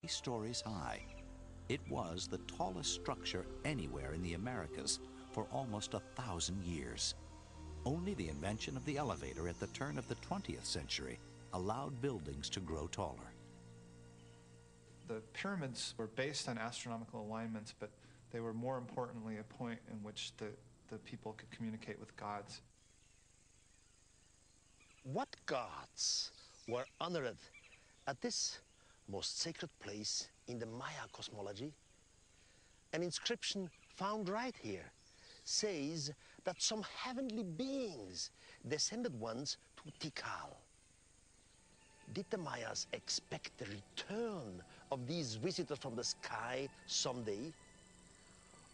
stories high. It was the tallest structure anywhere in the Americas for almost 1,000 years. Only the invention of the elevator at the turn of the 20th century allowed buildings to grow taller. The pyramids were based on astronomical alignments, but they were more importantly a point in which the people could communicate with gods. What gods were honored at this most sacred place in the Maya cosmology? An inscription found right here says that some heavenly beings descended once to Tikal. Did the Mayas expect the return of these visitors from the sky someday?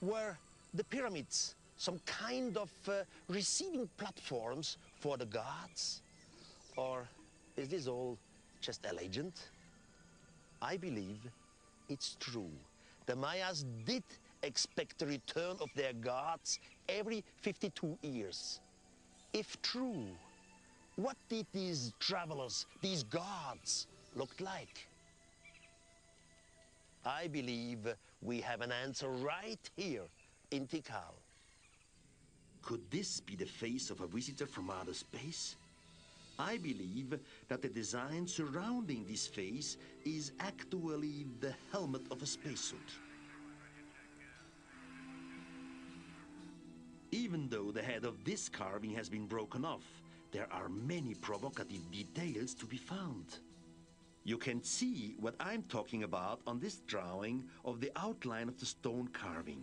Were the pyramids some kind of receiving platforms for the gods? Or is this all just a legend? I believe it's true. The Mayas did expect the return of their gods every 52 years. If true, what did these travelers, these gods, look like? I believe we have an answer right here in Tikal. Could this be the face of a visitor from outer space? I believe that the design surrounding this face is actually the helmet of a spacesuit. Even though the head of this carving has been broken off, there are many provocative details to be found. You can see what I'm talking about on this drawing of the outline of the stone carving.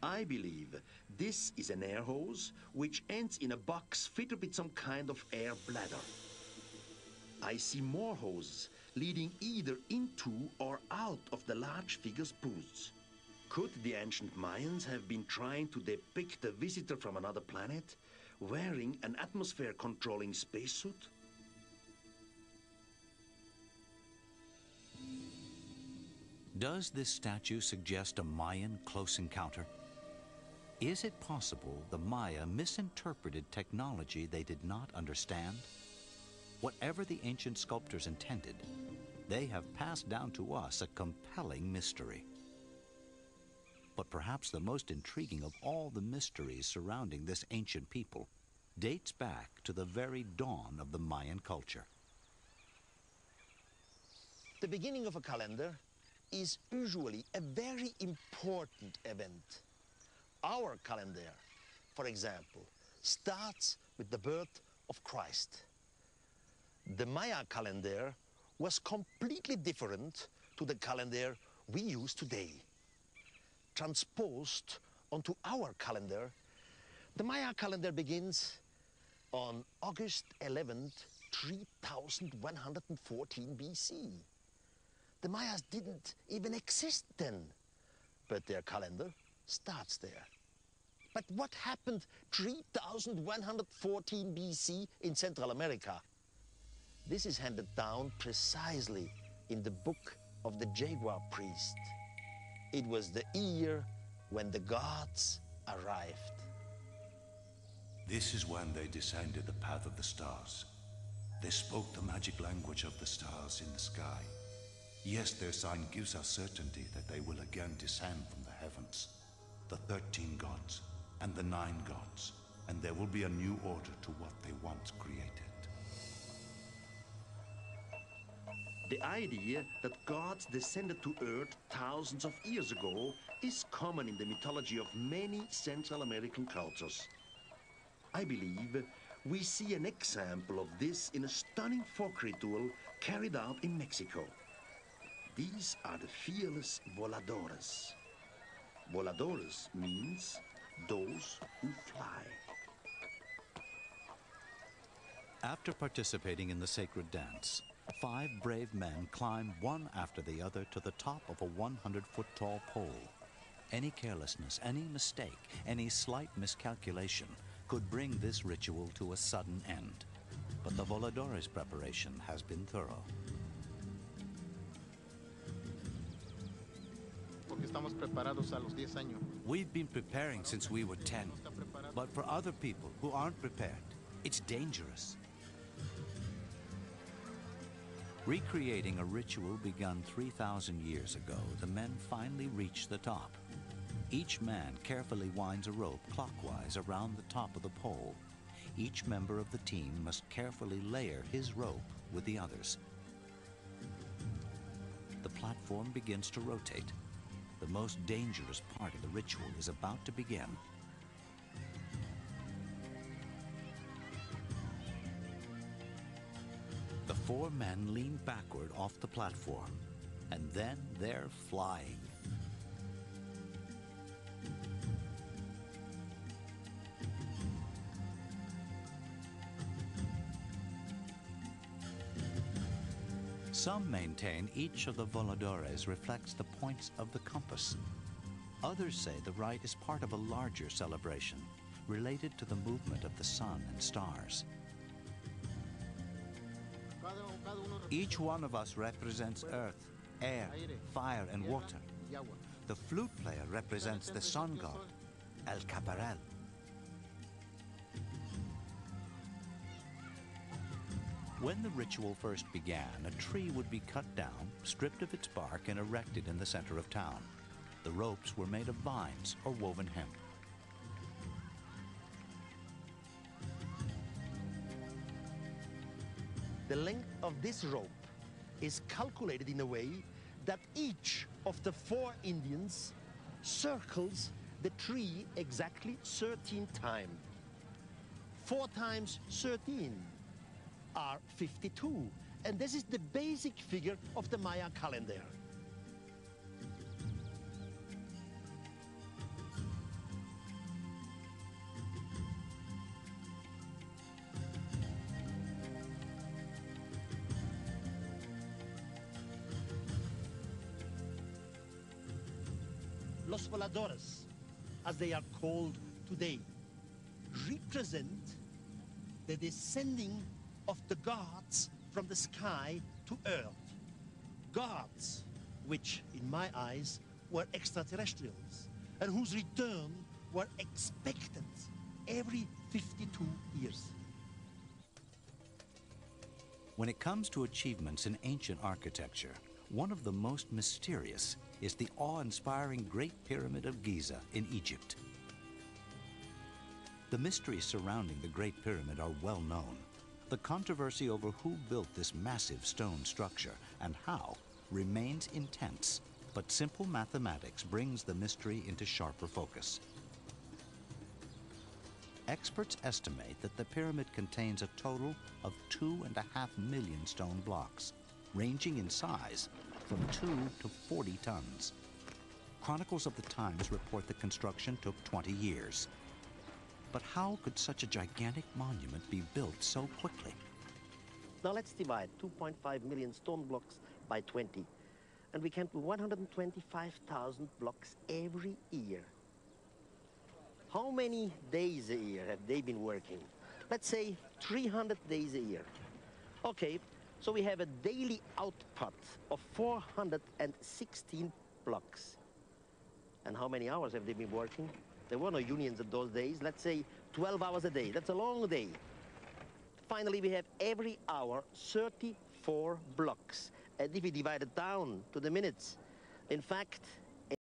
I believe this is an air hose which ends in a box fitted with some kind of air bladder. I see more hoses leading either into or out of the large figure's booths. Could the ancient Mayans have been trying to depict a visitor from another planet wearing an atmosphere-controlling spacesuit? Does this statue suggest a Mayan close encounter? Is it possible the Maya misinterpreted technology they did not understand? Whatever the ancient sculptors intended, they have passed down to us a compelling mystery. But perhaps the most intriguing of all the mysteries surrounding this ancient people dates back to the very dawn of the Mayan culture. The beginning of a calendar is usually a very important event. Our calendar, for example, starts with the birth of Christ. The Maya calendar was completely different to the calendar we use today. Transposed onto our calendar, the Maya calendar begins on August 11th, 3114 BC. The Mayas didn't even exist then, but their calendar starts there. But what happened 3114 BC in Central America? This is handed down precisely in the book of the Jaguar priest. It was the year when the gods arrived. This is when they descended the path of the stars. They spoke the magic language of the stars in the sky. Yes, their sign gives us certainty that they will again descend from the heavens, the 13 gods and the 9 gods, and there will be a new order to what they once created. The idea that gods descended to Earth thousands of years ago is common in the mythology of many Central American cultures. I believe we see an example of this in a stunning folk ritual carried out in Mexico. These are the fearless voladores. Voladores means those who fly. After participating in the sacred dance, 5 brave men climb one after the other to the top of a 100-foot-tall pole. Any carelessness, any mistake, any slight miscalculation could bring this ritual to a sudden end. But the voladores' preparation has been thorough. We've been preparing since we were 10, but for other people who aren't prepared, it's dangerous. Recreating a ritual begun 3,000 years ago, the men finally reach the top. Each man carefully winds a rope clockwise around the top of the pole. Each member of the team must carefully layer his rope with the others. The platform begins to rotate. The most dangerous part of the ritual is about to begin. The four men lean backward off the platform, and then they're flying. Some maintain each of the voladores reflects the points of the compass. Others say the rite is part of a larger celebration related to the movement of the sun and stars. Each one of us represents earth, air, fire, and water. The flute player represents the sun god, El Caparel. When the ritual first began, a tree would be cut down, stripped of its bark, and erected in the center of town. The ropes were made of vines or woven hemp. The length of this rope is calculated in a way that each of the four Indians circles the tree exactly 13 times. 4 times 13 are 52, and this is the basic figure of the Maya calendar. Los voladores, as they are called today, represent the descending of the gods from the sky to earth. Gods which, in my eyes, were extraterrestrials and whose return were expected every 52 years. When it comes to achievements in ancient architecture, one of the most mysterious is the awe-inspiring Great Pyramid of Giza in Egypt. The mysteries surrounding the Great Pyramid are well known. The controversy over who built this massive stone structure and how remains intense, but simple mathematics brings the mystery into sharper focus. Experts estimate that the pyramid contains a total of 2.5 million stone blocks, ranging in size from 2 to 40 tons. Chronicles of the times report the construction took 20 years. But how could such a gigantic monument be built so quickly? Now let's divide 2.5 million stone blocks by 20, and we can do 125,000 blocks every year. How many days a year have they been working? Let's say 300 days a year. Okay, so we have a daily output of 416 blocks. And how many hours have they been working? There were no unions in those days. Let's say 12 hours a day. That's a long day. Finally, we have every hour 34 blocks. And if we divide it down to the minutes, in fact,